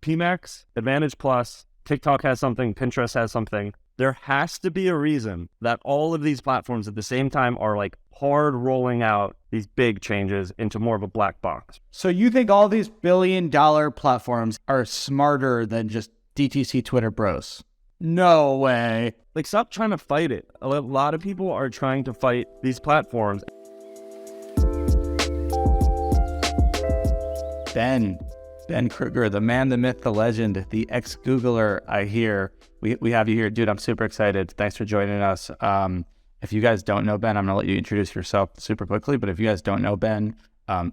PMax, Advantage Plus, TikTok has something, Pinterest has something. There has to be a reason that all of these platforms at the same time are like hard rolling out these big changes into more of a black box. So you think all these billion-dollar platforms are smarter than just DTC Twitter bros? No way. Like, stop trying to fight it. A lot of people are trying to fight these platforms. Ben Kruger, the man, the myth, the legend, the ex-Googler, I hear. We have you here. Dude, I'm super excited. Thanks for joining us. If you guys don't know Ben, I'm going to let you introduce yourself super quickly. But if you guys don't know Ben,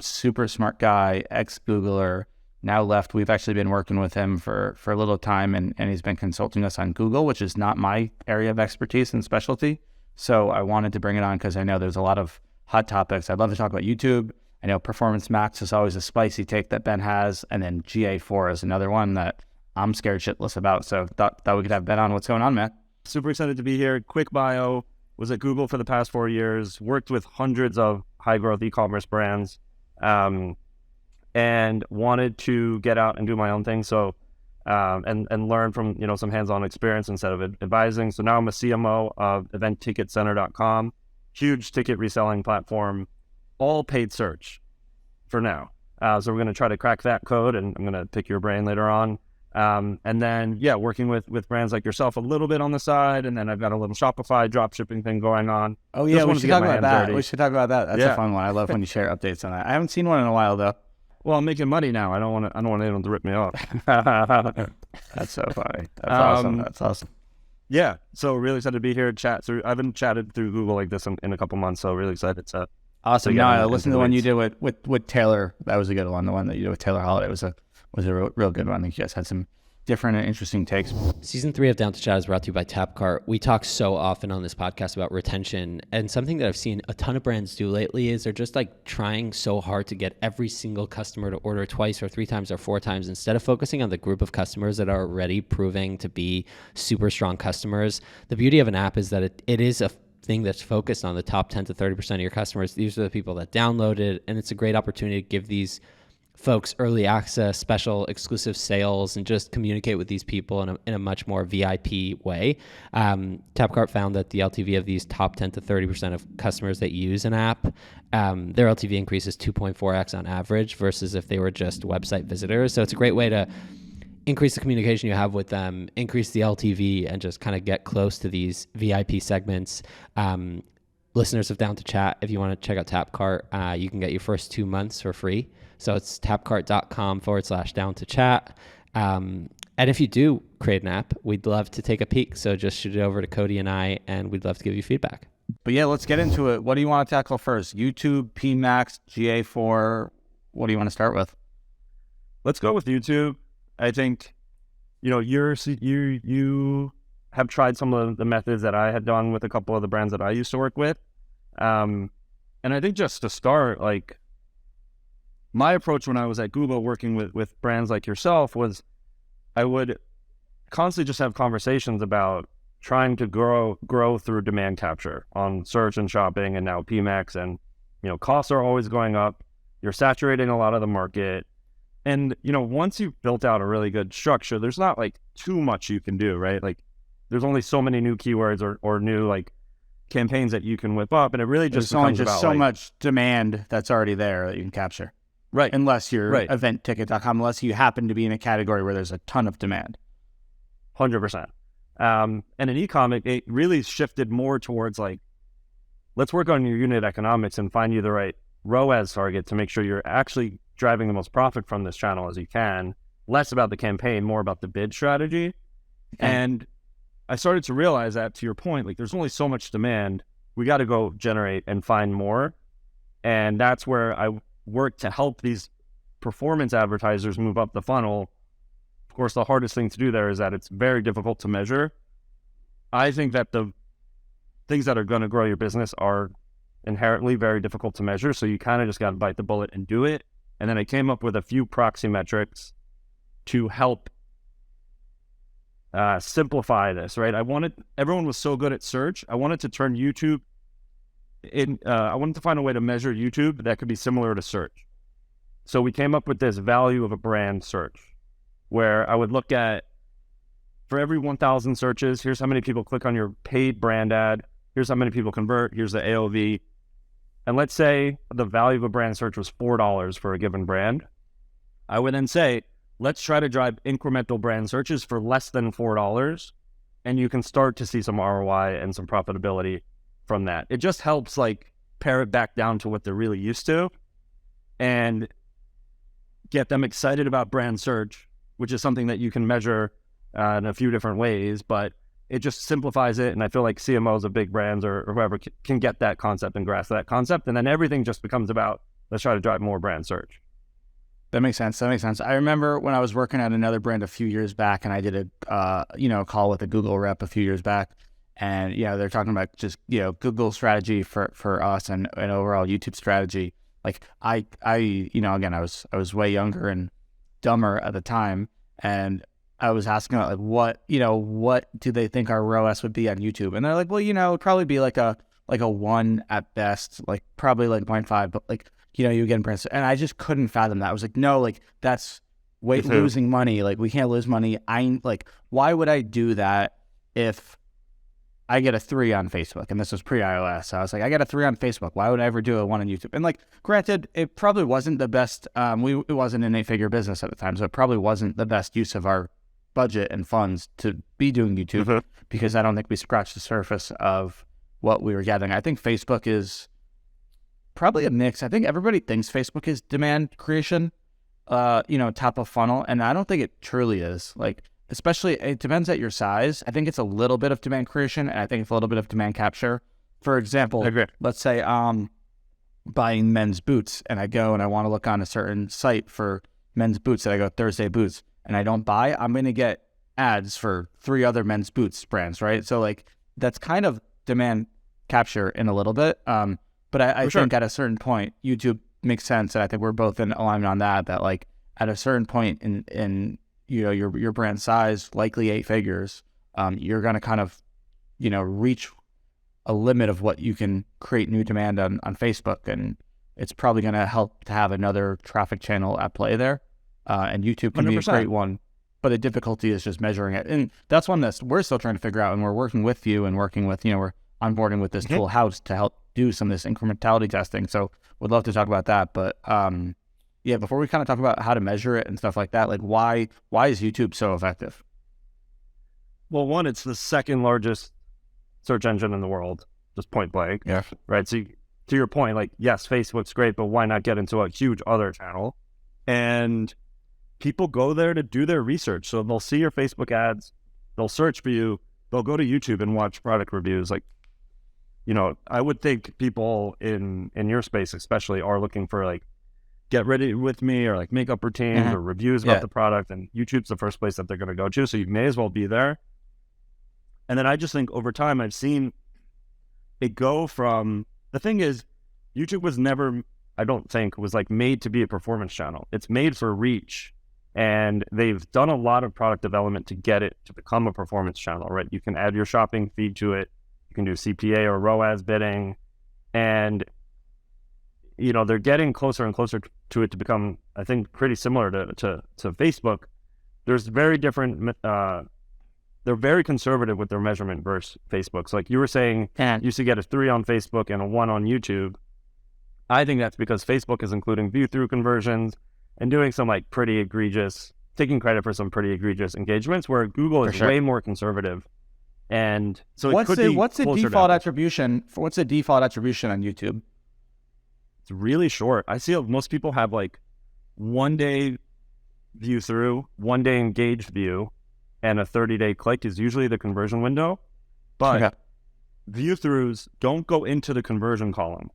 super smart guy, ex-Googler, now left. We've actually been working with him for a little time, and he's been consulting us on Google, which is not my area of expertise and specialty. So I wanted to bring it on because I know there's a lot of hot topics. I'd love to talk about YouTube. I know Performance Max is always a spicy take that Ben has, and then GA4 is another one that I'm scared shitless about. So thought we could have Ben on. What's going on, man? Super excited to be here. Quick bio. Was at Google for the past 4 years. Worked with hundreds of high growth e-commerce brands, and wanted to get out and do my own thing. So and learn from some hands-on experience instead of advising. So now I'm a CMO of eventticketcenter.com, huge ticket reselling platform, all paid search for now. So we're going to try to crack that code, and I'm going to pick your brain later on. And then, working with brands like yourself a little bit on the side. And then I've got a little Shopify drop shipping thing going on. Oh, yeah, we should talk about that. We should talk about that. That's a fun one. I love when you share updates on that. I haven't seen one in a while, though. Well, I'm making money now. I don't want anyone to rip me off. That's so funny. That's awesome. That's awesome. Yeah. So really excited to be here. I haven't chatted through Google like this in a couple months. So really excited to. Awesome. No, I listened to the one you did with Taylor. That was a good one. The one that you did with Taylor Holiday was a real good one. I think you guys had some different and interesting takes. Season 3 of Down to Chat is brought to you by Tapcart. We talk so often on this podcast about retention, and something that I've seen a ton of brands do lately is they're just like trying so hard to get every single customer to order twice or 3 times or 4 times instead of focusing on the group of customers that are already proving to be super strong customers. The beauty of an app is that it is a thing that's focused on the top 10 to 30% of your customers. These are the people that download it, and it's a great opportunity to give these folks early access, special exclusive sales, and just communicate with these people in a much more VIP way. Tapcart found that the LTV of these top 10 to 30% of customers that use an app, their LTV increases 2.4x on average versus if they were just website visitors. So it's a great way to increase the communication you have with them, increase the LTV, and just kind of get close to these VIP segments. Listeners of Down to Chat, if you want to check out Tapcart, you can get your first 2 months for free. So it's tapcart.com/down to chat. And if you do create an app, we'd love to take a peek. So just shoot it over to Cody and I, and we'd love to give you feedback. But yeah, let's get into it. What do you want to tackle first? YouTube, PMax, GA4. What do you want to start with? Let's go with YouTube. I think, you have tried some of the methods that I had done with a couple of the brands that I used to work with. And I think just to start, like, my approach when I was at Google working with brands like yourself was I would constantly just have conversations about trying to grow through demand capture on search and shopping and now PMax, and costs are always going up. You're saturating a lot of the market. And once you've built out a really good structure, there's not like too much you can do, right? Like there's only so many new keywords or new like campaigns that you can whip up, and it really just becomes about so much demand that's already there that you can capture. Right. Unless you're eventticket.com, unless you happen to be in a category where there's a ton of demand. 100%. And in e-com, it really shifted more towards like, let's work on your unit economics and find you the right ROAS target to make sure you're actually driving the most profit from this channel as you can. Less about the campaign, more about the bid strategy. Okay. And I started to realize that, to your point, like there's only so much demand. We got to go generate and find more. And that's where I work to help these performance advertisers move up the funnel. Of course, the hardest thing to do there is that it's very difficult to measure. I think that the things that are going to grow your business are inherently very difficult to measure. So you kind of just got to bite the bullet and do it. And then I came up with a few proxy metrics to help simplify this, right? Everyone was so good at search. I wanted to turn YouTube I wanted to find a way to measure YouTube that could be similar to search. So we came up with this value of a brand search. where I would look at, for every 1,000 searches, here's how many people click on your paid brand ad. Here's how many people convert. Here's the AOV. And let's say the value of a brand search was $4 for a given brand. I would then say, let's try to drive incremental brand searches for less than $4. And you can start to see some ROI and some profitability from that. It just helps like pare it back down to what they're really used to and get them excited about brand search, which is something that you can measure in a few different ways, but it just simplifies it. And I feel like CMOs of big brands or whoever can get that concept and grasp that concept. And then everything just becomes about, let's try to drive more brand search. That makes sense. I remember when I was working at another brand a few years back, and I did a call with a Google rep a few years back, and they're talking about just Google strategy for us and overall YouTube strategy. Like I again, I was way younger and dumber at the time, and I was asking about like what do they think our ROAS would be on YouTube, and they're like, well, it'd probably be like a 1 at best, like probably like 0.5, but like you get impressed. And I just couldn't fathom that. I was like, no, like that's losing money. Like we can't lose money. Why would I do that if I get a 3 on Facebook? And this was pre-iOS. So I was like, I got a 3 on Facebook. Why would I ever do a 1 on YouTube? And like, granted, it probably wasn't the best. It wasn't an 8-figure business at the time, so it probably wasn't the best use of our budget and funds to be doing YouTube because I don't think we scratched the surface of what we were gathering. I think Facebook is probably a mix. I think everybody thinks Facebook is demand creation, top of funnel, and I don't think it truly is. Like, especially, it depends at your size. I think it's a little bit of demand creation, and I think it's a little bit of demand capture. For example, let's say buying men's boots, and I go and I want to look on a certain site for men's boots, and I go Thursday boots, and I don't buy, I'm going to get ads for 3 other men's boots brands, right? So like that's kind of demand capture in a little bit. But I think at a certain point, YouTube makes sense, and I think we're both in alignment on that like at a certain point in your brand size, likely 8 figures, you're going to kind of reach a limit of what you can create new demand on Facebook, and it's probably going to help to have another traffic channel at play there. And YouTube can 100%. Be a great one, but the difficulty is just measuring it. And that's one that we're still trying to figure out, and we're working with you and working with, we're onboarding with this tool House to help do some of this incrementality testing. So would love to talk about that. But before we kind of talk about how to measure it and stuff like that, like why is YouTube so effective? Well, one, it's the second largest search engine in the world, just point blank. Yeah. Right. So to your point, like, yes, Facebook's great, but why not get into a huge other channel? And people go there to do their research. So they'll see your Facebook ads, they'll search for you, they'll go to YouTube and watch product reviews. Like, I would think people in your space especially are looking for like, get ready with me or like makeup routines or reviews about the product. And YouTube's the first place that they're going to go to. So you may as well be there. And then I just think over time, I've seen it go from, the thing is, YouTube was never, I don't think, was like made to be a performance channel. It's made for reach. And they've done a lot of product development to get it to become a performance channel, right? You can add your shopping feed to it. You can do CPA or ROAS bidding. And, they're getting closer and closer to it to become, I think, pretty similar to Facebook. There's very different, they're very conservative with their measurement versus Facebook. So like you were saying, you used to get a 3 on Facebook and a 1 on YouTube. I think that's because Facebook is including view-through conversions and doing some like pretty egregious, taking credit for some pretty egregious engagements, where Google is way more conservative. And so what's the default attribution on YouTube? It's really short. I see most people have like 1 day view through, 1 day engaged view, and a 30-day click is usually the conversion window. But view throughs don't go into the conversion column.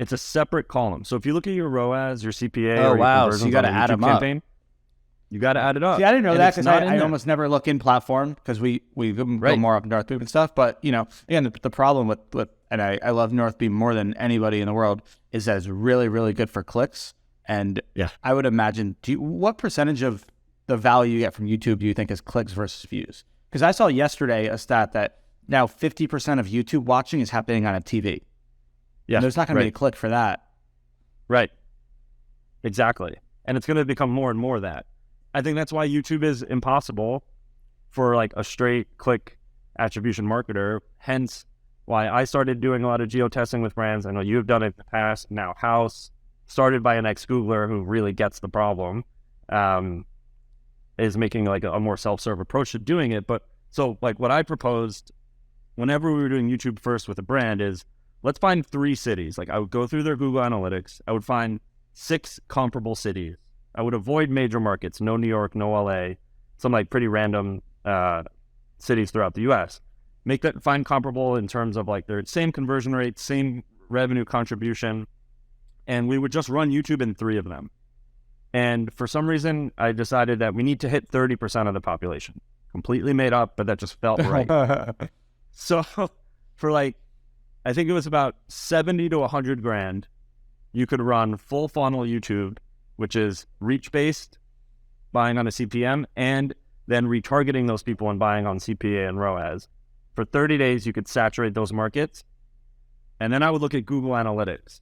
It's a separate column. So if you look at your ROAS, your CPA, or your conversions, so you got to add them up. You got to add it up. See, I didn't know that because I almost never look in platform because we go more up North Beam and stuff. But again, the problem with and I love North Beam more than anybody in the world is that it's really, really good for clicks. And I would imagine, what percentage of the value you get from YouTube do you think is clicks versus views? Because I saw yesterday a stat that now 50% of YouTube watching is happening on a TV. Yeah, and there's not going to be a click for that. Right. Exactly. And it's going to become more and more of that. I think that's why YouTube is impossible for like a straight click attribution marketer. Hence why I started doing a lot of geo-testing with brands. I know you've done it in the past. Now House, started by an ex-Googler who really gets the problem, is making like a more self-serve approach to doing it. But so like what I proposed whenever we were doing YouTube first with a brand is, let's find 3 cities. Like I would go through their Google Analytics. I would find 6 comparable cities. I would avoid major markets, no New York, no LA, some like pretty random cities throughout the US. Find comparable in terms of like their same conversion rate, same revenue contribution. And we would just run YouTube in 3 of them. And for some reason, I decided that we need to hit 30% of the population. Completely made up, but that just felt right. So for like, I think it was about 70 to 100 grand, you could run full funnel YouTube, which is reach-based, buying on a CPM, and then retargeting those people and buying on CPA and ROAS. For 30 days, you could saturate those markets. And then I would look at Google Analytics.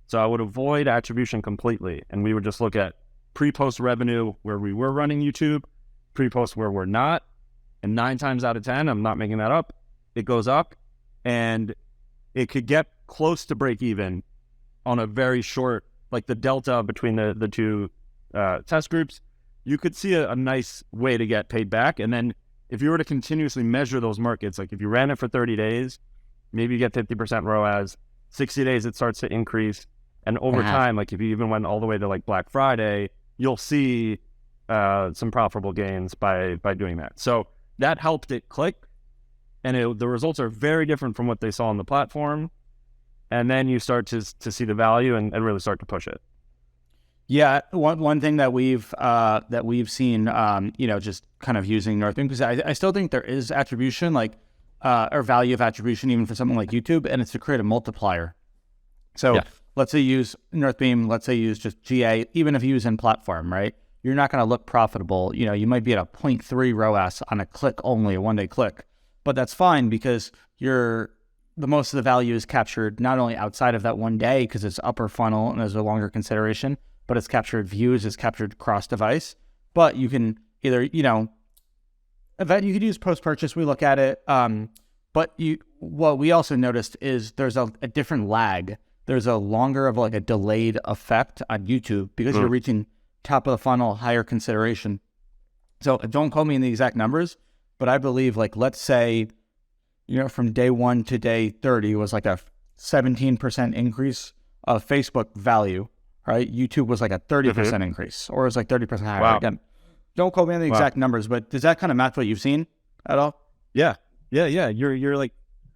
So I would avoid attribution completely. And we would just look at pre-post revenue where we were running YouTube, pre-post where we're not. And 9 times out of 10, I'm not making that up, it goes up. And it could get close to break even on a very short, like the delta between the 2 test groups. You could see a nice way to get paid back. And then if you were to continuously measure those markets, like if you ran it for 30 days, maybe you get 50% ROAS, 60 days, it starts to increase. And over time, like if you even went all the way to like Black Friday, you'll see some profitable gains by doing that. So that helped it click. And the results are very different from what they saw on the platform. And then you start to see the value and really start to push it. Yeah, one thing that we've seen, just kind of using Northbeam, because I still think there is attribution, like or value of attribution, even for something like YouTube, and it's to create a multiplier. So let's say you use Northbeam, let's say you use just GA, even if you use in platform, right? You're not going to look profitable. You might be at a 0.3 ROAS on a click only, a one-day click, but that's fine because the most of the value is captured not only outside of that one day because it's upper funnel and there's a longer consideration, but it's captured views, it's captured cross-device. But you can either, you could use post-purchase, we look at it. But what we also noticed is there's a different lag. There's a longer of like a delayed effect on YouTube because you're reaching top of the funnel, higher consideration. So don't quote me in the exact numbers, but I believe like, let's say, from day 1 to day 30 was like a 17% increase of Facebook value, right? YouTube was like a 30% increase, or it was like 30% higher. Wow. Again, don't quote me on the exact numbers, but does that kind of match what you've seen at all? Yeah. You're like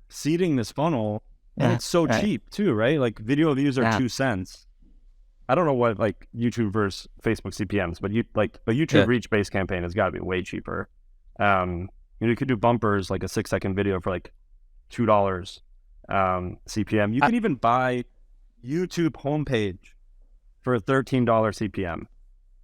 seeding this funnel, and it's so cheap too, right? Like video views are 2 cents. I don't know what like YouTube versus Facebook CPMs, but a YouTube reach-based campaign has got to be way cheaper. You could do bumpers, like a 6-second video for like $2 CPM. You can even buy YouTube homepage for a $13 CPM.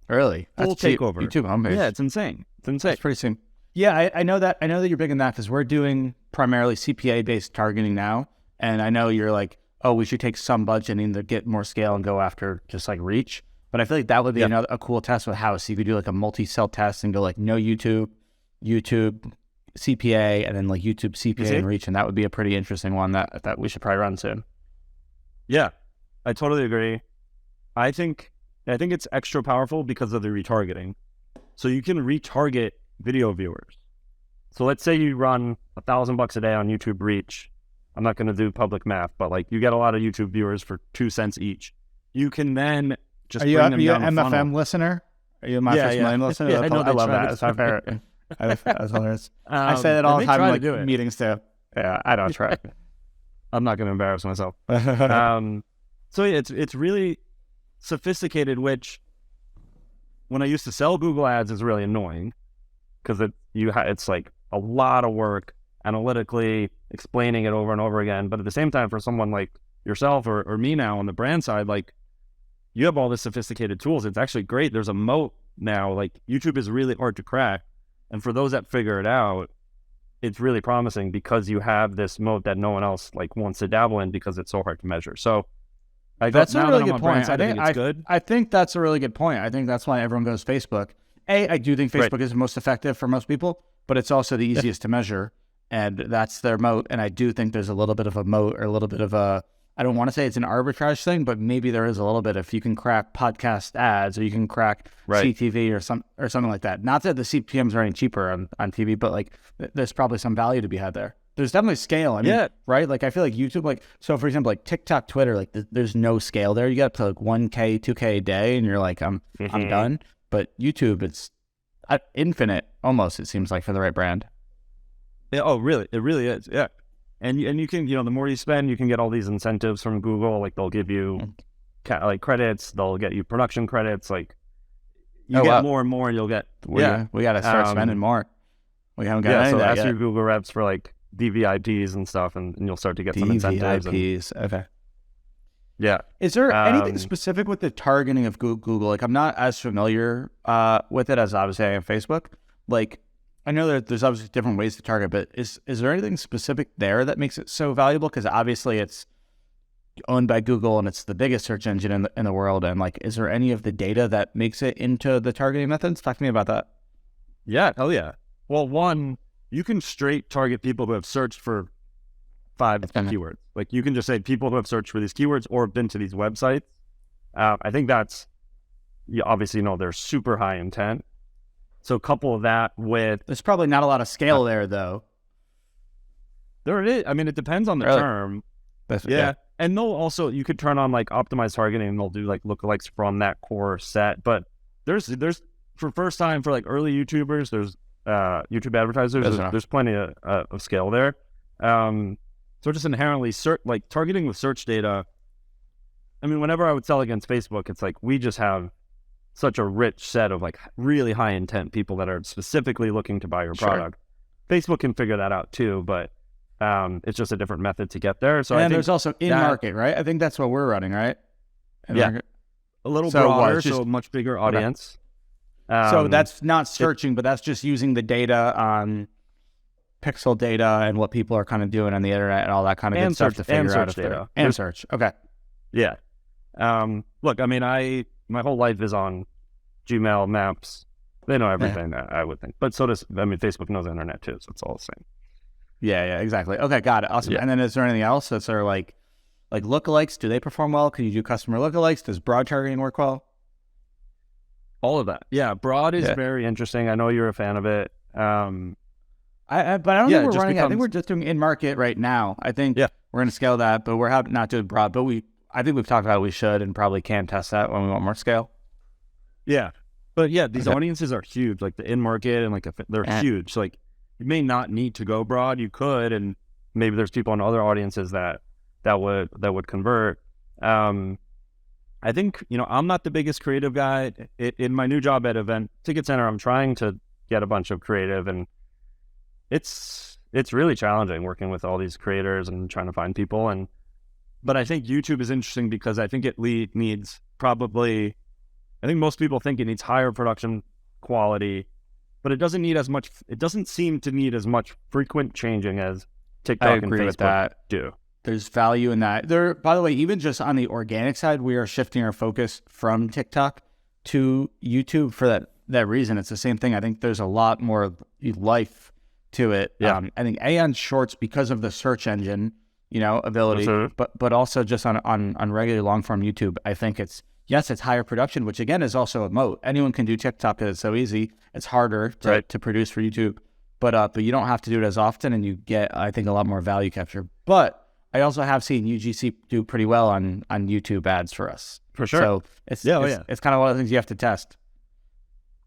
Really? Full That's cheap. takeover. YouTube homepage. Yeah, it's insane. It's pretty soon. Yeah, I know that. I know that you're big in that because we're doing primarily CPA-based targeting now. And I know you're like, oh, we should take some budgeting to get more scale and go after just like reach. But I feel like that would be a cool test with House. You could do like a multi-cell test and go like no YouTube, CPA, and then like YouTube CPA and reach. And that would be a pretty interesting one that we should probably run soon. Yeah, I totally agree. I think it's extra powerful because of the retargeting. So you can retarget video viewers. So let's say you run $1,000 a day on YouTube reach. I'm not going to do public math, but like you get a lot of YouTube viewers for 2 cents each. You can then just bring them down the funnel. Are you an MFM listener? Are you a My First Million listener? Yeah, I love that. That's my favorite. That's hilarious. I say that all the time in like meetings too. Yeah, I don't try. I'm not going to embarrass myself. So yeah, it's really sophisticated, which when I used to sell Google ads is really annoying because it's like a lot of work analytically explaining it over and over again. But at the same time, for someone like yourself or me now on the brand side, like you have all this sophisticated tools. It's actually great. There's a moat now. Like YouTube is really hard to crack. And for those that figure it out, it's really promising because you have this moat that no one else like wants to dabble in because it's so hard to measure. So that's a really good point. I think it's good. I think that's a really good point. I think that's why everyone goes Facebook. I do think Facebook is most effective for most people, but it's also the easiest to measure, and that's their moat. And I do think there's a little bit of a moat, or a little bit of a, I don't want to say it's an arbitrage thing, but maybe there is a little bit. If you can crack podcast ads, or you can crack CTV or something like that. Not that the CPMs are any cheaper on TV, but like there's probably some value to be had there. There's definitely scale. I mean, right? Like I feel like YouTube, like, so for example, like TikTok, Twitter, like there's no scale there. You got to like 1K, 2K a day, and you're like, I'm done. But YouTube, it's infinite almost, it seems like, for the right brand. Yeah, oh, really? It really is. Yeah. And you can, the more you spend, you can get all these incentives from Google. Like they'll give you like credits, they'll get you production credits. Like you get more and more, and you'll get. We got to start spending more. We haven't got any of that ask yet. your Google reps for like DVIPs and stuff, and you'll start to get some incentives. Okay. Yeah. Is there anything specific with the targeting of Google? Like, I'm not as familiar with it as obviously I am Facebook. Like, I know that there's obviously different ways to target, but is there anything specific there that makes it so valuable? Because obviously it's owned by Google and it's the biggest search engine in the world. And like, is there any of the data that makes it into the targeting methods? Talk to me about that. Yeah. Hell yeah. Well, one, you can straight target people who have searched for 5 keywords. Like you can just say people who have searched for these keywords or been to these websites. I think that's, you obviously know they're super high intent. So couple that with... There's probably not a lot of scale there though. There it is. I mean, it depends on the term. Yeah. And they'll also, you could turn on like optimized targeting and they'll do like lookalikes from that core set. But there's for first time for like early YouTubers, there's YouTube advertisers, there's plenty of scale there. So just inherently like targeting with search data. I mean, whenever I would sell against Facebook, it's like we just have such a rich set of like really high intent people that are specifically looking to buy your product. Facebook can figure that out too, but it's just a different method to get there. So there's also in-market, right? I think that's what we're running, right? A little broader, so a much bigger audience. So that's not searching, but that's just using the data on pixel data and what people are kind of doing on the internet and all that kind of good stuff to figure out if data. And search. Okay. Yeah. Look, I mean, my whole life is on Gmail, Maps. They know everything, I would think. But so does, Facebook knows the internet too, so it's all the same. Yeah, exactly. Okay, got it. Awesome. Yeah. And then is there anything else that's sort of like lookalikes? Do they perform well? Can you do customer lookalikes? Does broad targeting work well? All of that. Yeah, broad is very interesting. I know you're a fan of it. But I don't think we're running. I think we're just doing in market right now. I think we're going to scale that, but we're not doing broad. But I think we've talked about we should and probably can test that when we want more scale. Yeah, but these audiences are huge. Like the in market and like they're huge. So like you may not need to go broad. You could, and maybe there's people in other audiences that would convert. I think I'm not the biggest creative guy. In my new job at Event Ticket Center, I'm trying to get a bunch of creative, and it's really challenging working with all these creators and trying to find people. But I think YouTube is interesting because I think it needs probably, I think most people think it needs higher production quality, but it doesn't need as much, it doesn't seem to need as much frequent changing as TikTok and Facebook do. There's value in that. By the way, even just on the organic side, we are shifting our focus from TikTok to YouTube for that reason. It's the same thing. I think there's a lot more life to it. Yeah. I think on Shorts because of the search engine, ability, but also just on regular long form YouTube. I think it's higher production, which again is also a moat. Anyone can do TikTok because it's so easy. It's harder to produce for YouTube, but you don't have to do it as often, and you get, I think, a lot more value capture. But I also have seen UGC do pretty well on YouTube ads for us. For sure. So it's kind of one of the things you have to test.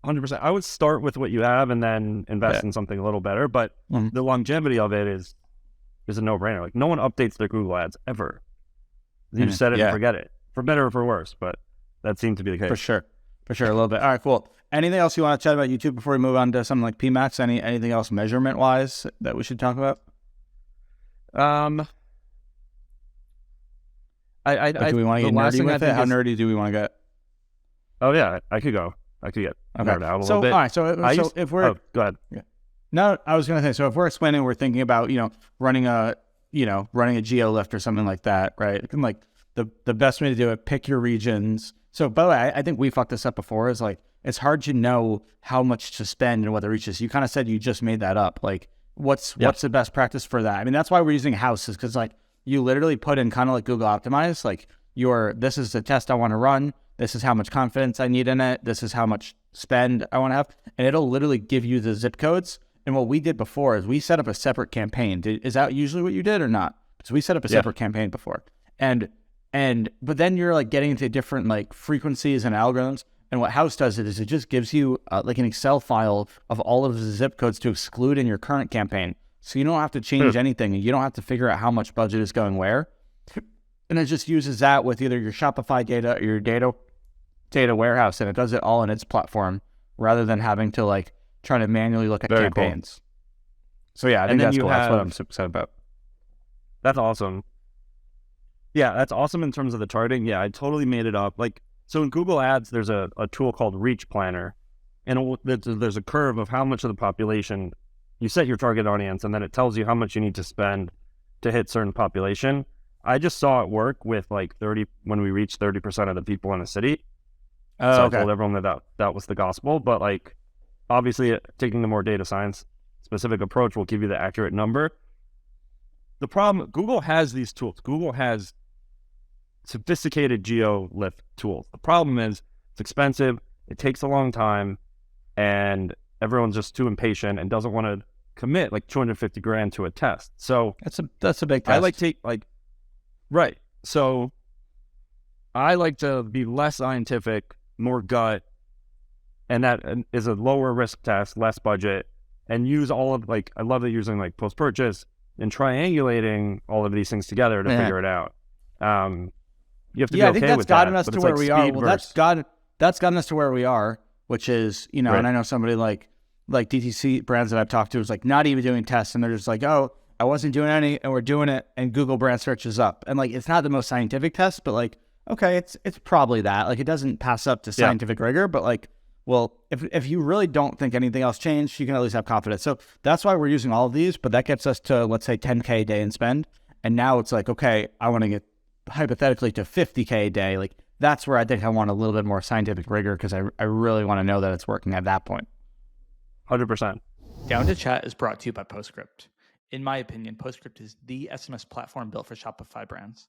100%. I would start with what you have and then invest in something a little better. But the longevity of it is a no-brainer. Like no one updates their Google ads ever. You just set it and forget it, for better or for worse. But that seemed to be the case. For sure, a little bit. All right, cool. Anything else you want to chat about YouTube before we move on to something like PMAX? Anything else measurement-wise that we should talk about? Do we want to get nerdy with it? How nerdy do we want to get? Oh yeah, I could get nerd out a little bit. All right, so if we're go ahead. Yeah. No, I was going to say, so if we're explaining, we're thinking about running a Geolift or something like that, right? Like the best way to do it, pick your regions. So by the way, I think we fucked this up before. Is like it's hard to know how much to spend and what the reach is. You kind of said you just made that up. Like, what's the best practice for that? I mean, that's why we're using houses, because like you literally put in kind of like Google Optimize, like this is the test I want to run. This is how much confidence I need in it. This is how much spend I want to have. And it'll literally give you the zip codes. And what we did before is we set up a separate campaign. Is that usually what you did or not? So we set up a separate campaign before. But then you're like getting into different like frequencies and algorithms. And what House does is it just gives you like an Excel file of all of the zip codes to exclude in your current campaign. So you don't have to change anything, and you don't have to figure out how much budget is going where. And it just uses that with either your Shopify data or your data warehouse, and it does it all in its platform rather than having to like try to manually look at campaigns. Cool. So yeah, I think that's cool. That's what I'm super excited about. That's awesome. Yeah, that's awesome in terms of the targeting. Yeah, I totally made it up. Like, so in Google Ads, there's a tool called Reach Planner, and there's a curve of how much of the population you set your target audience, and then it tells you how much you need to spend to hit certain population. I just saw it work with like 30 when we reached 30% of the people in a city. So I told everyone that was the gospel, but like obviously taking the more data science specific approach will give you the accurate number. The problem, Google has these tools. Google has sophisticated Geolift tools. The problem is it's expensive, it takes a long time, and everyone's just too impatient and doesn't want to commit like $250,000 to a test. So that's a big test. I like right. So I like to be less scientific, more gut, and that is a lower risk test, less budget, and use all of like, I love that using like post-purchase and triangulating all of these things together to figure it out. You have to be okay with that. I think that's gotten us to where we are. Well, that's gotten us to where we are, which is, and I know somebody like DTC brands that I've talked to is like not even doing tests, and they're just like, oh, I wasn't doing any, and we're doing it, and Google brand search is up. And like, it's not the most scientific test, but like, okay, it's probably that. Like, it doesn't pass up to scientific rigor, but like, well, if you really don't think anything else changed, you can at least have confidence. So that's why we're using all of these, but that gets us to, let's say, 10K a day in spend. And now it's like, okay, I want to get hypothetically to 50K a day. Like, that's where I think I want a little bit more scientific rigor, because I really want to know that it's working at that point. 100%. Down to Chat is brought to you by Postscript. In my opinion, Postscript is the SMS platform built for Shopify brands.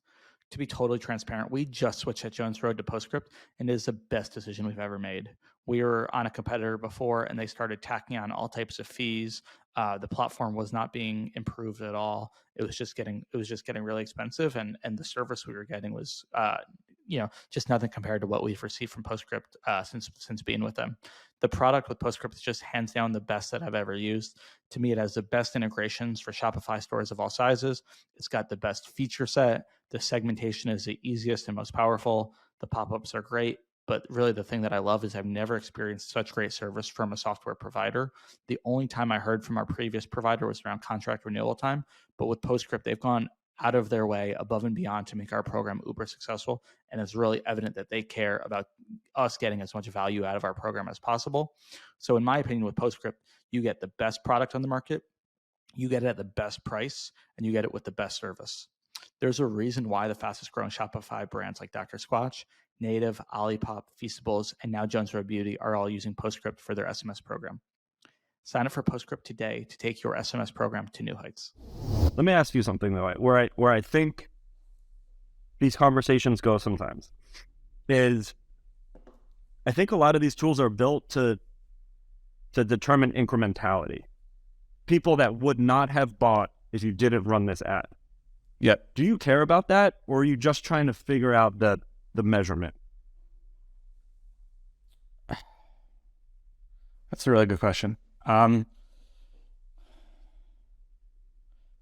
To be totally transparent, we just switched at Jones Road to Postscript, and it is the best decision we've ever made. We were on a competitor before, and they started tacking on all types of fees. The platform was not being improved at all. It was just getting really expensive, and the service we were getting was just nothing compared to what we've received from Postscript since being with them. The product with Postscript is just hands down the best that I've ever used. To me, it has the best integrations for Shopify stores of all sizes. It's got the best feature set. The segmentation is the easiest and most powerful. The pop-ups are great. But really the thing that I love is I've never experienced such great service from a software provider. The only time I heard from our previous provider was around contract renewal time. But with Postscript, they've gone out of their way above and beyond to make our program uber successful. And it's really evident that they care about us getting as much value out of our program as possible. So in my opinion, with Postscript, you get the best product on the market, you get it at the best price, and you get it with the best service. There's a reason why the fastest growing Shopify brands like Dr. Squatch, Native, Olipop, Feastables, and now Jones Road Beauty are all using Postscript for their SMS program. Sign up for Postscript today to take your SMS program to new heights. Let me ask you something though, where I think these conversations go sometimes is I think a lot of these tools are built to determine incrementality. People that would not have bought if you didn't run this ad. Yeah. Do you care about that, or are you just trying to figure out the measurement? That's a really good question.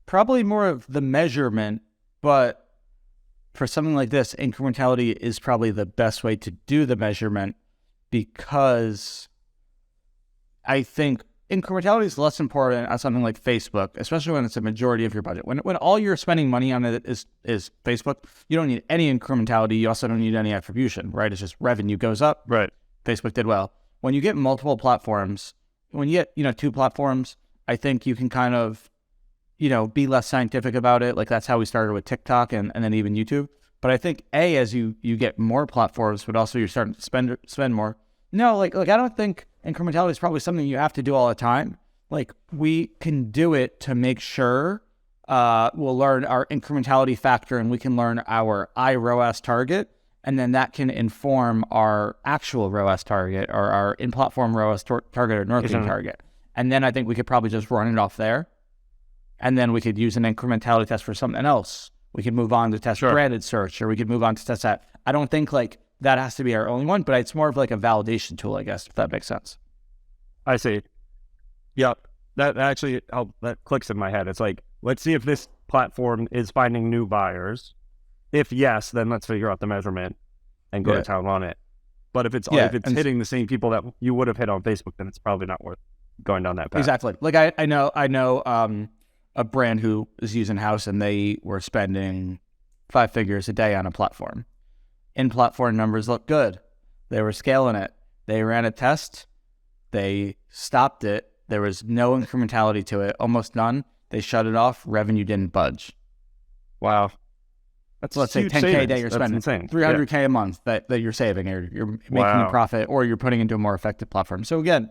Probably more of the measurement, but for something like this, incrementality is probably the best way to do the measurement, because I think incrementality is less important on something like Facebook, especially when it's a majority of your budget. When all you're spending money on it is Facebook, you don't need any incrementality. You also don't need any attribution, right? It's just revenue goes up. Right. Facebook did well. When you get multiple platforms, when you get, 2 platforms, I think you can kind of, be less scientific about it. Like, that's how we started with TikTok and then even YouTube. But I think as you get more platforms, but also you're starting to spend more, No, like I don't think incrementality is probably something you have to do all the time. Like we can do it to make sure we'll learn our incrementality factor and we can learn our iROAS target. And then that can inform our actual ROAS target or our in-platform ROAS target or Northing target. And then I think we could probably just run it off there. And then we could use an incrementality test for something else. We could move on to test branded search, or we could move on to test that. I don't think like that has to be our only one, but it's more of like a validation tool, I guess, if that makes sense. I see. Yep. That actually that clicks in my head. It's like, let's see if this platform is finding new buyers. If yes, then let's figure out the measurement and go to town on it. But if it's hitting the same people that you would have hit on Facebook, then it's probably not worth going down that path. Exactly. Like I know a brand who is using House, and they were spending 5 figures a day on a platform. In-platform numbers look good. They were scaling it. They ran a test. They stopped it. There was no incrementality to it, almost none. They shut it off. Revenue didn't budge. Wow. That's let's say 10K a day you're spending, insane. 300K a month that you're saving, or you're making a profit, or you're putting into a more effective platform. So again,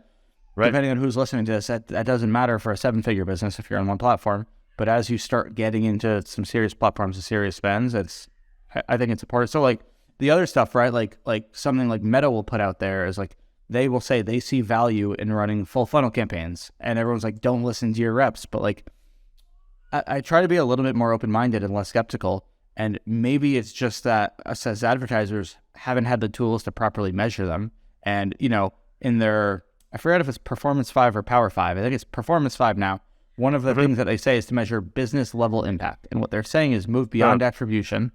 depending on who's listening to this, that doesn't matter for a 7-figure business if you're on one platform. But as you start getting into some serious platforms and serious spends, I think it's important. So like the other stuff, right? Like something like Meta will put out there is like, they will say they see value in running full funnel campaigns, and everyone's like, don't listen to your reps. But like, I try to be a little bit more open-minded and less skeptical. And maybe it's just that us as advertisers haven't had the tools to properly measure them. And, in their, I forget if it's Performance 5 or Power 5. I think it's Performance 5 now. One of the things that they say is to measure business level impact. And what they're saying is move beyond attribution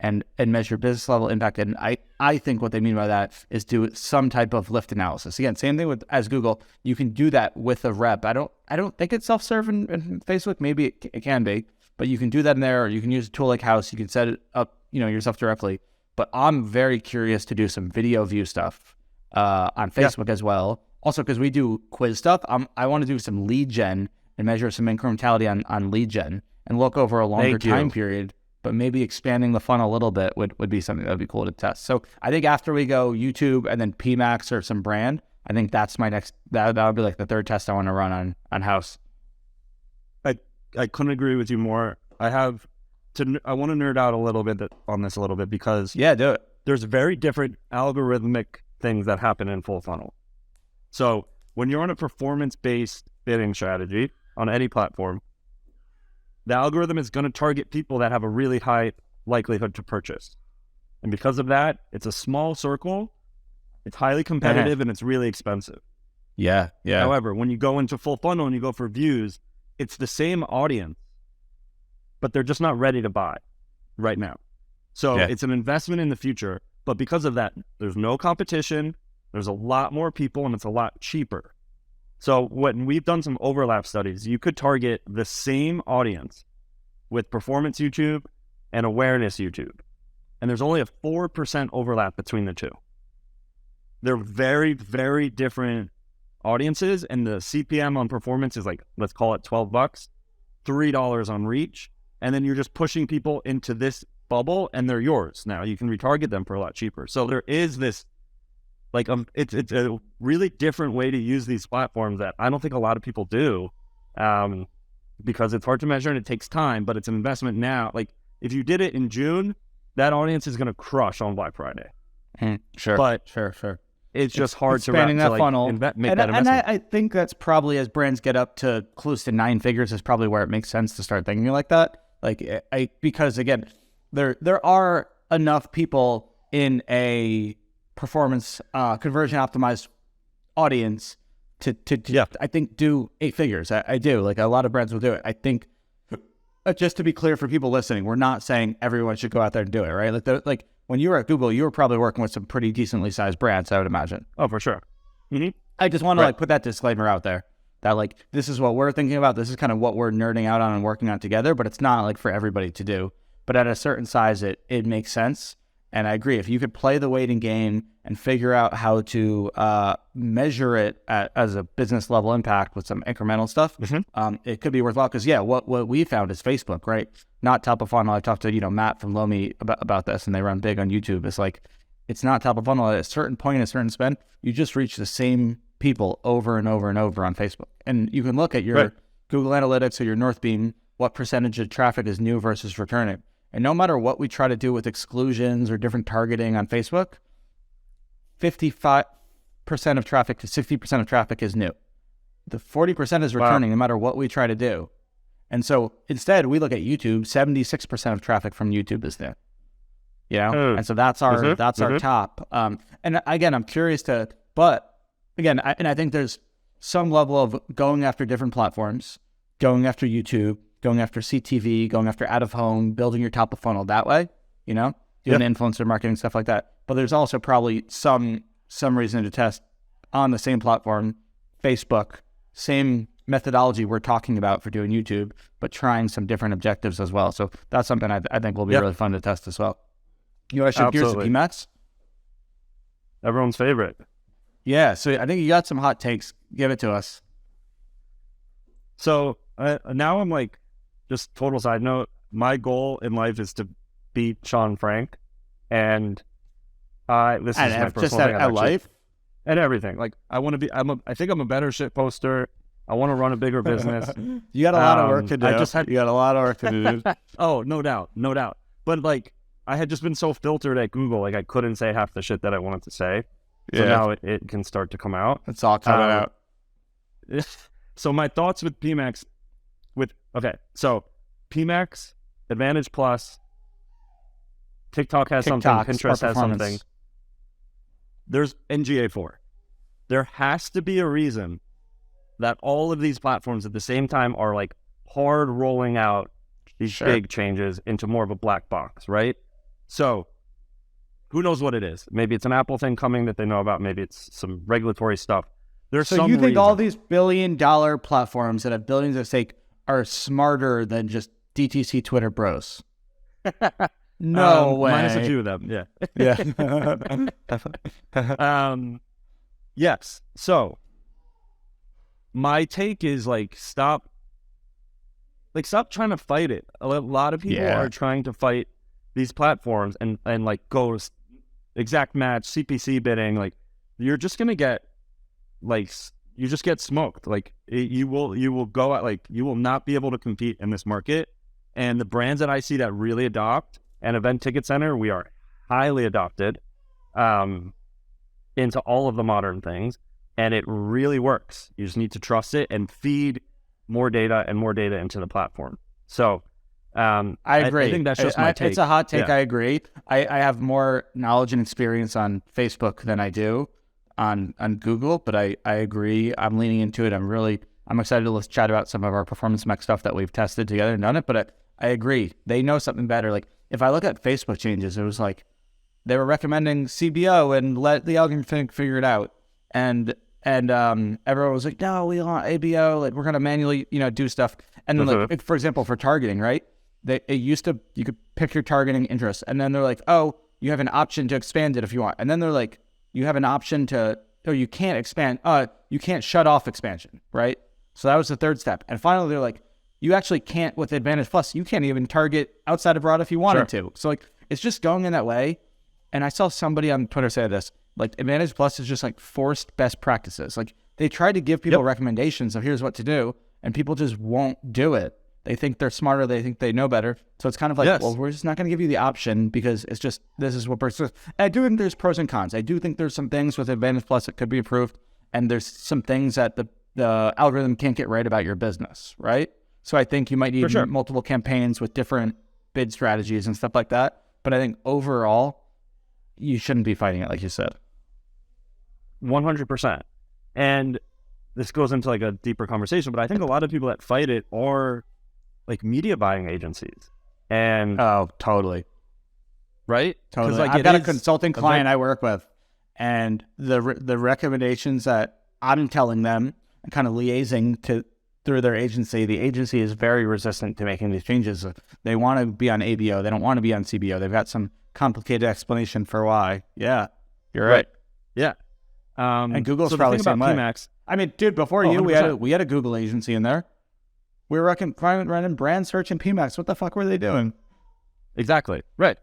and measure business level impact. And I think what they mean by that is do some type of lift analysis. Again, same thing as Google. You can do that with a rep. I don't think it's self-serve in Facebook. Maybe it can be. But you can do that in there, or you can use a tool like House. You can set it up, yourself directly. But I'm very curious to do some video view stuff on Facebook as well. Also, because we do quiz stuff, I want to do some lead gen and measure some incrementality on lead gen and look over a longer time period. But maybe expanding the funnel a little bit would be something that would be cool to test. So I think after we go YouTube and then PMAX or some brand, I think that's my next. That would be like the third test I want to run on House. I couldn't agree with you more. I want to nerd out a little bit on this because do it. There's very different algorithmic things that happen in full funnel. So when you're on a performance-based bidding strategy on any platform, the algorithm is going to target people that have a really high likelihood to purchase. And because of that, it's a small circle, it's highly competitive, and it's really expensive. Yeah. However, when you go into full funnel and you go for views, it's the same audience, but they're just not ready to buy right now. So it's an investment in the future, but because of that, there's no competition, there's a lot more people, and it's a lot cheaper. So when we've done some overlap studies, you could target the same audience with performance YouTube and awareness YouTube. And there's only a 4% overlap between the two. They're very, very different audiences, and the CPM on performance is like, let's call it $12, $3 on reach. And then you're just pushing people into this bubble and they're yours. Now you can retarget them for a lot cheaper. So there is this, like, it's a really different way to use these platforms that I don't think a lot of people do, because it's hard to measure and it takes time, but it's an investment now. Like if you did it in June, that audience is going to crush on Black Friday. Sure. It's just hard to expanding that funnel. Make that investment. And I think that's probably, as brands get up to close to 9 figures, is probably where it makes sense to start thinking like that. Like because again, there are enough people in a performance conversion optimized audience to I think do 8 figures. I do. Like a lot of brands will do it. I think just to be clear for people listening, we're not saying everyone should go out there and do it, right? Like when you were at Google, you were probably working with some pretty decently sized brands, I would imagine. Oh, for sure. Mm-hmm. I just want to put that disclaimer out there that like, this is what we're thinking about. This is kind of what we're nerding out on and working on together, but it's not like for everybody to do. But at a certain size, it makes sense. And I agree. If you could play the waiting game and figure out how to measure it as a business level impact with some incremental stuff, it could be worthwhile. Because what we found is Facebook, right? Not top of funnel. I talked to Matt from Lomi about this, and they run big on YouTube. It's like It's not top of funnel. At a certain point, a certain spend, you just reach the same people over and over and over on Facebook. And you can look at your Google Analytics or your Northbeam, what percentage of traffic is new versus returning. And no matter what we try to do with exclusions or different targeting on Facebook, 55% of traffic to 60% of traffic is new. The 40% is returning no matter what we try to do. And so instead, we look at YouTube, 76% of traffic from YouTube is new. You know? And so that's our our top. And again, I'm curious but again, I think there's some level of going after different platforms, going after YouTube, going after CTV, going after out of home, building your top of funnel that way, you know, doing influencer marketing, stuff like that. But there's also probably some reason to test on the same platform, Facebook, same methodology we're talking about for doing YouTube, but trying some different objectives as well. So that's something I think will be really fun to test as well. You want to shift gears to PMAX? Everyone's favorite. Yeah, so I think you got some hot takes. Give it to us. So now I'm like, just total side note, my goal in life is to beat Sean Frank. And this is my personal thing. At life? And everything. Like, I want to be, I think I'm a better shit poster. I want to run a bigger business. You got a lot of work to do. You got a lot of work to do. Oh, no doubt. But like, I had just been so filtered at Google, like I couldn't say half the shit that I wanted to say. So now it can start to come out. It's all coming out. So my thoughts with PMAX, so PMAX, Advantage Plus, TikTok has something, Pinterest has something. There's NGA4. There has to be a reason that all of these platforms at the same time are like hard rolling out these big changes into more of a black box, right? So who knows what it is? Maybe it's an Apple thing coming that they know about. Maybe it's some regulatory stuff. There's so some you think reason. all these billion-dollar platforms that have billions at stake are smarter than just DTC Twitter bros? No way. Minus a few of them, yeah. Yes. So my take is like stop trying to fight it. A lot of people are trying to fight these platforms and like go exact match, CPC bidding. Like you're just gonna get you just get smoked. Like you will go out, like you will not be able to compete in this market. And the brands that I see that really adopt, and Event Ticket Center, we are highly adopted into all of the modern things, and it really works. You just need to trust it and feed more data into the platform. So I agree. I think that's just my take. It's a hot take. Yeah. I agree. I have more knowledge and experience on Facebook than I do on Google, but I agree. I'm leaning into it. I'm excited to chat about some of our performance mech stuff that we've tested together and done it, but I agree. They know something better. Like if I look at Facebook changes, it was like they were recommending CBO and let the algorithm figure it out. And everyone was like, no, we want ABO. Like we're going to manually, do stuff. And then like, for example, for targeting, right? You could pick your targeting interest. And then they're like, oh, you have an option to expand it if you want. And then they're like, you have an option you can't expand. You can't shut off expansion, right? So that was the third step. And finally, they're like, you actually can't with Advantage Plus. You can't even target outside of broad if you wanted to. So like, it's just going in that way. And I saw somebody on Twitter say this, like Advantage Plus is just like forced best practices. Like they try to give people recommendations of here's what to do, and people just won't do it. They think they're smarter. They think they know better. So it's kind of like, well, we're just not going to give you the option because it's just, this is what persists. I do think there's pros and cons. I do think there's some things with Advantage Plus that could be improved. And there's some things that the algorithm can't get right about your business, right? So I think you might need multiple campaigns with different bid strategies and stuff like that. But I think overall, you shouldn't be fighting it, like you said. 100%. And this goes into like a deeper conversation, but I think a lot of people that fight it are like media buying agencies. And totally. Right? Totally. Like I've got a consulting client I work with, and the recommendations that I'm telling them and kind of liaising through their agency, the agency is very resistant to making these changes. They want to be on ABO. They don't want to be on CBO. They've got some complicated explanation for why. Yeah, you're right. Yeah. And Google's probably the same way. PMAX, I mean, dude, before you, we had a Google agency in there. We were running brand search and PMAX. What the fuck were they doing? Exactly. Right.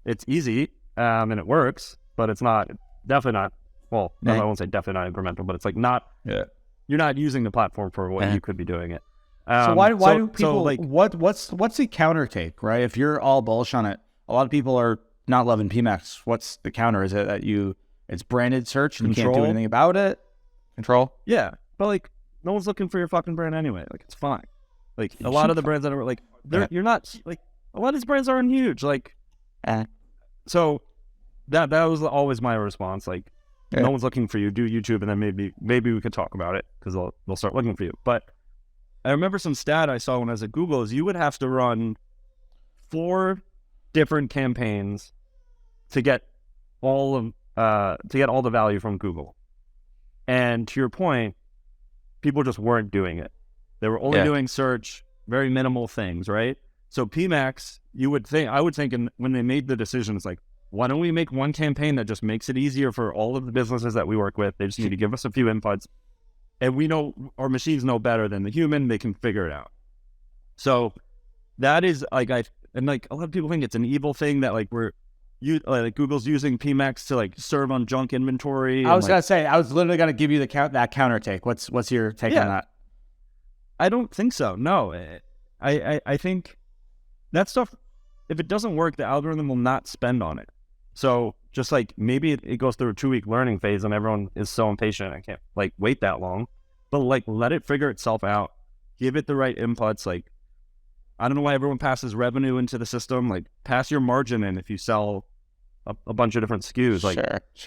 It's easy. and it works, but it's definitely not. Well, no, I won't say definitely not incremental, but it's like not. Yeah. You're not using the platform for what you could be doing it. So why do people like what's the counter take, right? If you're all bullish on it, a lot of people are not loving PMax. What's the counter? Is it that it's branded search and you can't do anything about it? Control? Yeah, but like no one's looking for your fucking brand anyway. Like it's fine. Like a lot of the brands that are like you're not like a lot of these brands aren't huge. Like so that was always my response. Like no one's looking for you. Do YouTube and then maybe we could talk about it because they'll start looking for you. But I remember some stat I saw when I was at Google is you would have to run 4 different campaigns to get all the value from Google. And to your point, people just weren't doing it. They were only doing search, very minimal things, right? So PMax, I would think when they made the decision, it's like, why don't we make one campaign that just makes it easier for all of the businesses that we work with? They just need to give us a few inputs. And we know our machines know better than the human. They can figure it out. So that is like, and like a lot of people think it's an evil thing that like like Google's using PMax to like serve on junk inventory. I was gonna say, I was literally gonna give you that counter take. What's your take on that? I don't think so. No, I think that stuff, if it doesn't work, the algorithm will not spend on it. So just like maybe it goes through a 2-week learning phase and everyone is so impatient. I can't like wait that long, but like let it figure itself out. Give it the right inputs. Like, I don't know why everyone passes revenue into the system. Like pass your margin in if you sell a bunch of different SKUs. Like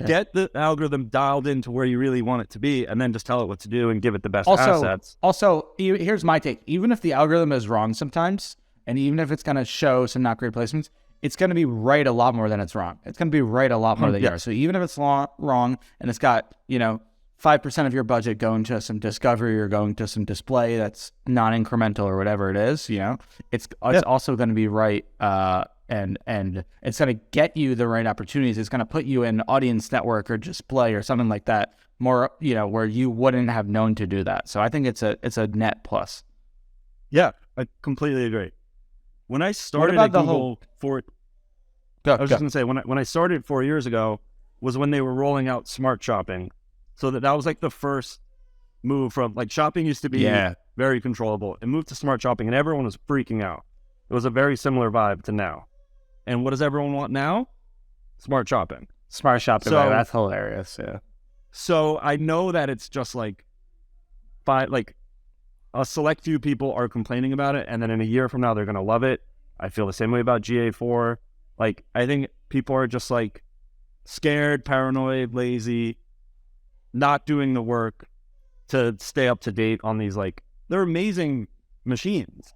get the algorithm dialed into where you really want it to be and then just tell it what to do and give it the best assets. Also, here's my take. Even if the algorithm is wrong sometimes, and even if it's going to show some not great placements, it's going to be right a lot more than it's wrong. It's going to be right a lot more than you are. So even if it's wrong and it's got, 5% of your budget going to some discovery or going to some display that's non-incremental or whatever it is, it's also going to be right. And it's going to get you the right opportunities. It's going to put you in audience network or display or something like that more, where you wouldn't have known to do that. So I think it's a net plus. Yeah, I completely agree. When I started at Google I was just going to say, when I started 4 years ago was when they were rolling out smart shopping. So that was like the first move from like shopping used to be very controllable. It moved to smart shopping and everyone was freaking out. It was a very similar vibe to now. And what does everyone want now? Smart shopping. Smart shopping. So, that's hilarious. Yeah. So I know that it's just like a select few people are complaining about it. And then in a year from now, they're going to love it. I feel the same way about GA4. Like, I think people are just like scared, paranoid, lazy, not doing the work to stay up to date on these, like, they're amazing machines.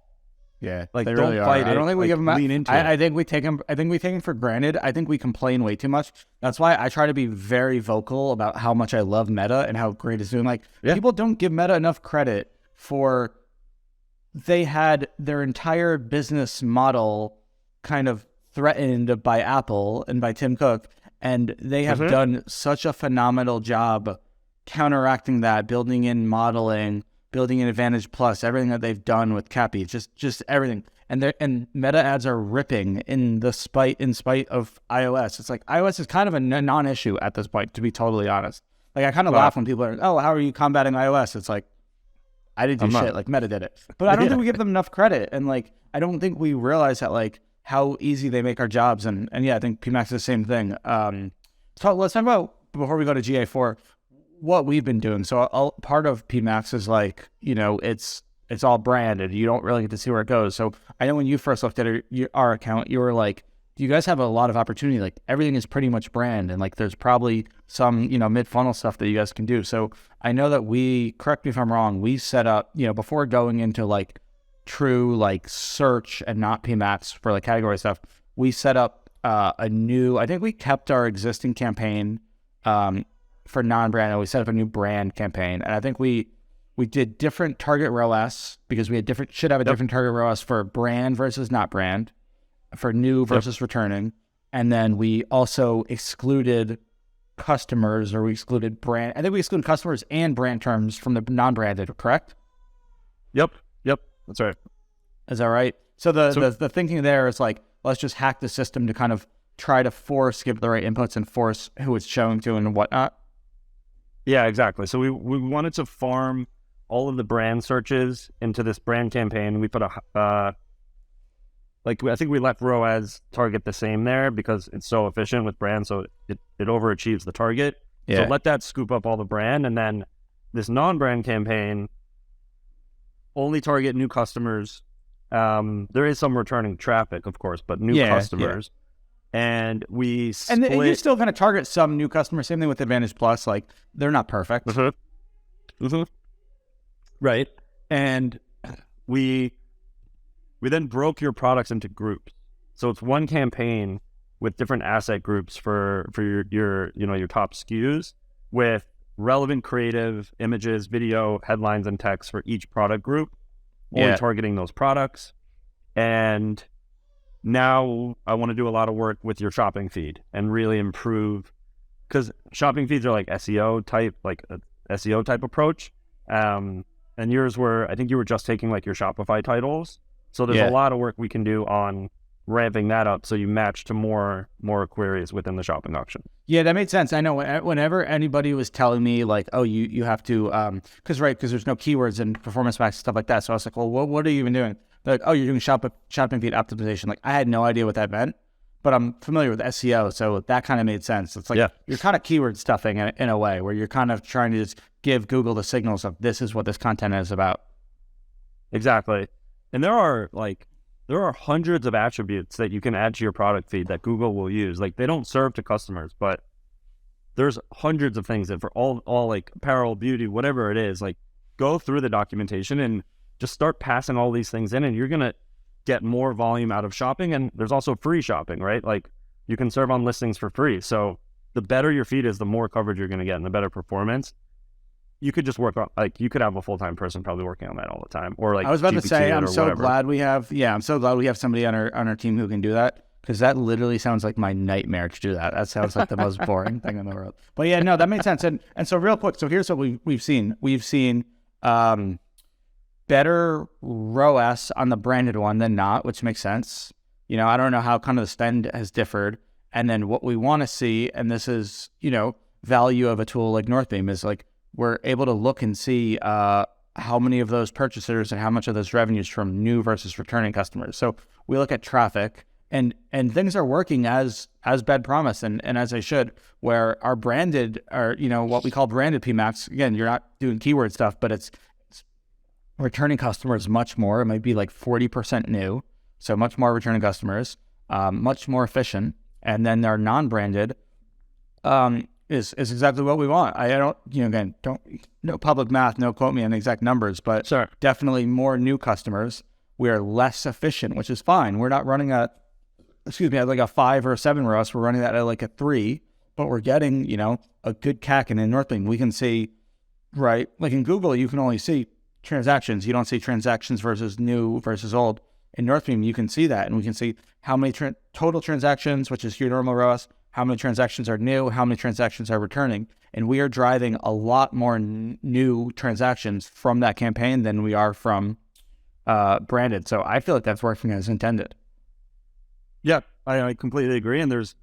Yeah, like they don't really fight are. it. I don't think we give them. Lean into it. I think we take them. I think we take them for granted. I think we complain way too much. That's why I try to be very vocal about how much I love Meta and how great it's doing. Like people don't give Meta enough credit for. They had their entire business model kind of threatened by Apple and by Tim Cook, and they have done such a phenomenal job counteracting that, building in modeling, building in Advantage Plus, everything that they've done with Cappy, just everything. And Meta ads are ripping in spite of iOS. It's like iOS is kind of a non-issue at this point, to be totally honest. Like I kind of laugh when people are, oh, how are you combating iOS? It's like, I didn't do shit, like Meta did it. But I don't think we give them enough credit. And like, I don't think we realize that like how easy they make our jobs. And yeah, I think PMax is the same thing. So let's talk about, before we go to GA4, what we've been doing. So part of PMax is like, it's all branded. You don't really get to see where it goes. So I know when you first looked at our account, you were like, you guys have a lot of opportunity. Like everything is pretty much brand. And like, there's probably some, mid-funnel stuff that you guys can do. So I know that correct me if I'm wrong, we set up, before going into like true like search and not PMax for like category stuff, we set up I think we kept our existing campaign for non-brand, and we set up a new brand campaign. And I think we did different target ROAS because we should have a different target ROAS for brand versus not brand, for new versus returning. And then we also excluded customers, or we excluded brand. I think we excluded customers and brand terms from the non-branded, correct? Yep. That's right. Is that right? So the thinking there is like, let's just hack the system to kind of try to give the right inputs and force who it's showing to and whatnot? Yeah, exactly. So we wanted to farm all of the brand searches into this brand campaign. We put I think we left ROAS target the same there because it's so efficient with brand, so it overachieves the target. Yeah. So let that scoop up all the brand, and then this non-brand campaign only target new customers. There is some returning traffic, of course, but new customers. And we split... And you're still going to target some new customers. Same thing with Advantage Plus. Like, they're not perfect. Right. And we then broke your products into groups. So it's one campaign with different asset groups for your top SKUs with relevant creative images, video, headlines, and text for each product group, only targeting those products. And now I want to do a lot of work with your shopping feed and really improve, because shopping feeds are like SEO type approach. And yours were, I think you were just taking like your Shopify titles. So there's a lot of work we can do on ramping that up so you match to more queries within the shopping auction. Yeah, that made sense. I know whenever anybody was telling me like, oh, you have to, because there's no keywords and performance max stuff like that. So I was like, well, what are you even doing? They're like, oh, you're doing shopping feed optimization. Like, I had no idea what that meant, but I'm familiar with SEO, so that kind of made sense. It's like you're kind of keyword stuffing in a way where you're kind of trying to just give Google the signals of this is what this content is about. Exactly. And there are hundreds of attributes that you can add to your product feed that Google will use. Like, they don't serve to customers, but there's hundreds of things that for all like apparel, beauty, whatever it is, like, go through the documentation and just start passing all these things in, and you're going to get more volume out of shopping. And there's also free shopping, right? Like, you can serve on listings for free. So the better your feed is, the more coverage you're going to get and the better performance. You could just work on, like, you could have a full-time person probably working on that all the time. Or like, I was about GPT to say, I'm so whatever. glad we have somebody on our team who can do that, because that literally sounds like my nightmare to do that. That sounds like the most boring thing in the world. But yeah, no, that makes sense. And so real quick, so here's what we've seen. We've seen better ROAS on the branded one than not, which makes sense. You know, I don't know how kind of the spend has differed. And then what we want to see, and this is, value of a tool like Northbeam, is like, we're able to look and see how many of those purchasers and how much of those revenues from new versus returning customers. So we look at traffic, and things are working as Ben promised and as they should, where our branded, or what we call branded PMAX, again, you're not doing keyword stuff, but it's returning customers much more. It might be like 40% new, so much more returning customers, much more efficient. And then our non-branded is exactly what we want. I don't, no public math, no quote me on the exact numbers, but definitely more new customers. We are less efficient, which is fine. We're not running at like a 5 or a 7 ROAS. We're running that at like a 3, but we're getting, a good CAC. And in Northbeam, we can see, right? Like in Google, you can only see transactions. You don't see transactions versus new versus old. In Northbeam, you can see that, and we can see how many total transactions, which is your normal ROAS, how many transactions are new, how many transactions are returning. And we are driving a lot more new transactions from that campaign than we are from branded. So I feel like that's working as intended. Yeah, I completely agree. And there's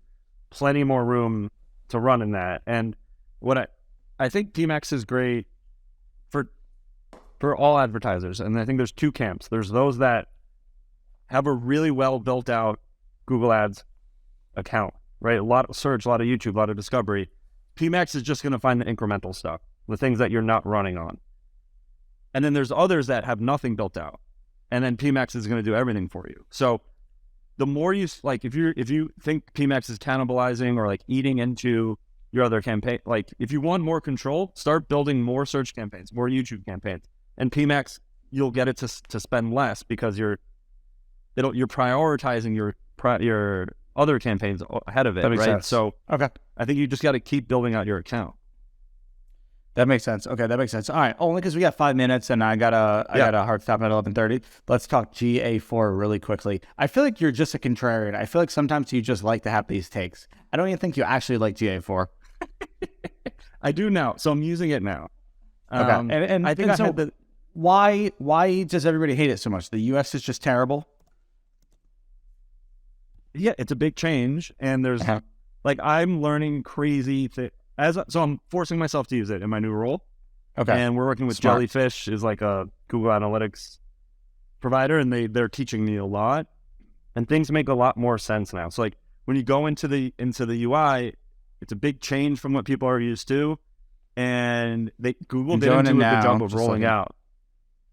plenty more room to run in that. And what I think PMAX is great for all advertisers. And I think there's two camps. There's those that have a really well built out Google Ads account, right? A lot of search, a lot of YouTube, a lot of discovery. PMAX is just going to find the incremental stuff, the things that you're not running on. And then there's others that have nothing built out, and then PMAX is going to do everything for you. So the more you, like, if you think PMAX is cannibalizing or like eating into your other campaign, like if you want more control, start building more search campaigns, more YouTube campaigns, and PMAX, you'll get it to spend less because you're prioritizing your other campaigns ahead of it, that makes right? Sense. So okay, I think you just got to keep building out your account. That makes sense. Okay, that makes sense. All right, only because we got 5 minutes and I got a hard stop at 11:30. Let's talk GA4 really quickly. I feel like you're just a contrarian. I feel like sometimes you just like to have these takes. I don't even think you actually like GA4. I do now, so I'm using it now. Okay, and I think why does everybody hate it so much? The UX is just terrible. yeah, it's a big change, and there's like I'm learning crazy things so I'm forcing myself to use it in my new role. Okay. And we're working with Smart. Jellyfish, is like a Google Analytics provider, and they're teaching me a lot, and things make a lot more sense now. So like when you go into the UI, it's a big change from what people are used to, and Google didn't do a good job of rolling out.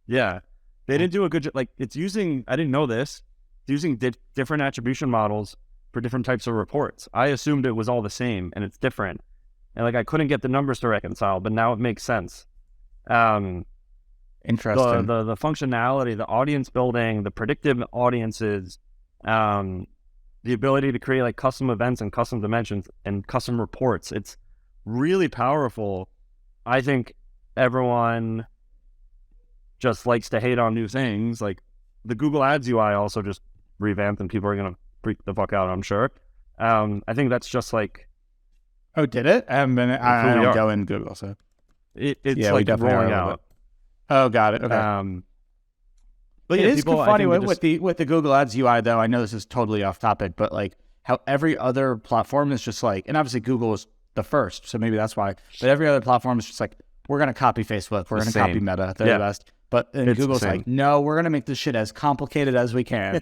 Yeah, they didn't do a good job. Like it's using, I didn't know this, it's using different attribution models for different types of reports. I assumed it was all the same, and it's different. And like I couldn't get the numbers to reconcile, but now it makes sense. Interesting. The functionality, the audience building, the predictive audiences, the ability to create like custom events and custom dimensions and custom reports. It's really powerful. I think everyone just likes to hate on new things. Like the Google Ads UI also just revamped, and people are going to freak the fuck out, I'm sure. I think that's just like, oh, did it? I don't go in Google, so it's like rolling out. Oh, got it. Okay. But it yeah, is funny with the Google Ads UI, though. I know this is totally off topic, but like how every other platform is just like, and obviously Google is the first, so maybe that's why. But every other platform is just like, we're gonna copy Facebook, we're gonna copy Meta, they're the best. But then Google's like, no, we're gonna make this shit as complicated as we can.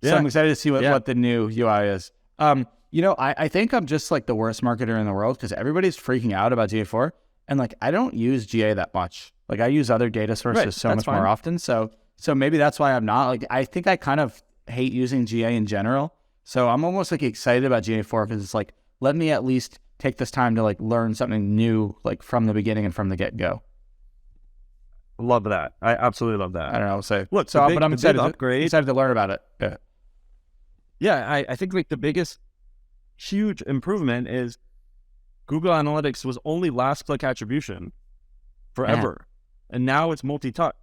So I'm excited to see what the new UI is. You know, I think I'm just like the worst marketer in the world because everybody's freaking out about GA4, and like I don't use GA that much. Like I use other data sources so much more often. So maybe that's why I'm not like, I think I kind of hate using GA in general. So I'm almost like excited about GA4 because it's like, let me at least take this time to like learn something new, like from the beginning and from the get-go. Love that. I absolutely love that. I don't know. So look, but I'm excited to learn about it. Yeah. I think like the biggest huge improvement is Google Analytics was only last click attribution forever. And now it's multi-touch.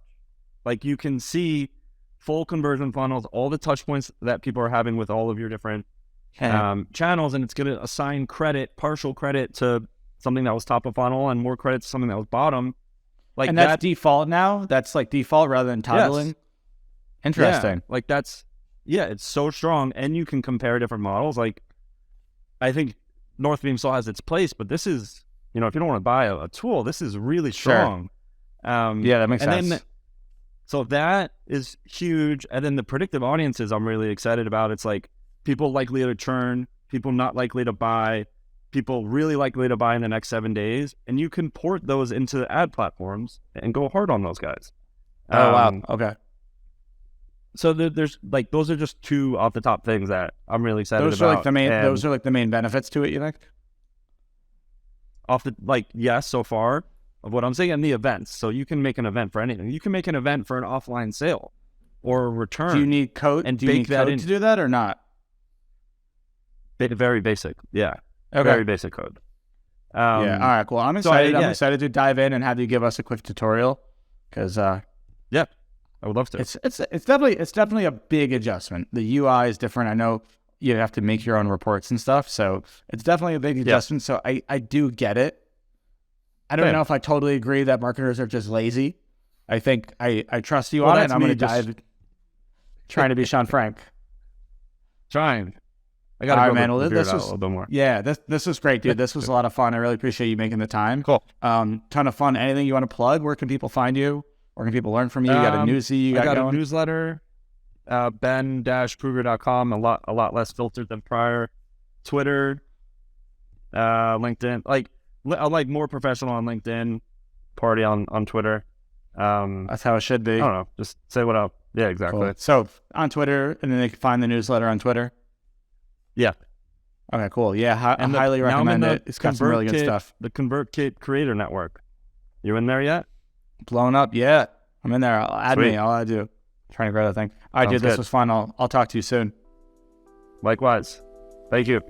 Like you can see full conversion funnels, all the touch points that people are having with all of your different channels, and it's going to assign partial credit to something that was top of funnel and more credit to something that was bottom. Like, and that's default now? That's like default rather than toggling? Yes. Interesting. Yeah, it's so strong, and you can compare different models. Like I think Northbeam still has its place, but this is, you know, if you don't want to buy a tool, this is really strong. Sure. Yeah, that makes sense. So that is huge. And then the predictive audiences I'm really excited about. It's like people likely to churn, people not likely to buy, people really likely to buy in the next 7 days. And you can port those into ad platforms and go hard on those guys. Oh, wow. Okay. So there's like, those are just two off the top things that I'm really excited about. Those are like the main benefits to it, you think? Yes, so far. Of what I'm saying, and the events. So you can make an event for anything. You can make an event for an offline sale or a return. Do you need code? And do you need code to do that or not? Very basic. Yeah. Okay. Very basic code. All right. Cool. I'm excited. I'm excited to dive in and have you give us a quick tutorial because I would love to. It's definitely a big adjustment. The UI is different. I know you have to make your own reports and stuff, so it's definitely a big adjustment. So I do get it. I don't know if I totally agree that marketers are just lazy. I think I trust you on it, and I'm going to dive. Trying to be Sean Frank. Trying. I got to go a little bit more. Yeah, this was great, dude. This was a lot of fun. I really appreciate you making the time. Cool. Ton of fun. Anything you want to plug? Where can people find you? Where can people learn from you? You got a newsy? I got a newsletter. Ben-Kruger.com. A lot less filtered than prior. Twitter. LinkedIn. I'm like more professional on LinkedIn, party on Twitter. That's how it should be. I don't know. Just say what up. Yeah, exactly. Cool. So on Twitter, and then they can find the newsletter on Twitter. Yeah. Okay, cool. Yeah, I highly recommend it. It's got some really good stuff. The ConvertKit Creator Network. You in there yet? Blown up yet? I'm in there. Add me. All I do. Trying to grow that thing. All right, dude. This was fun. I'll talk to you soon. Likewise. Thank you.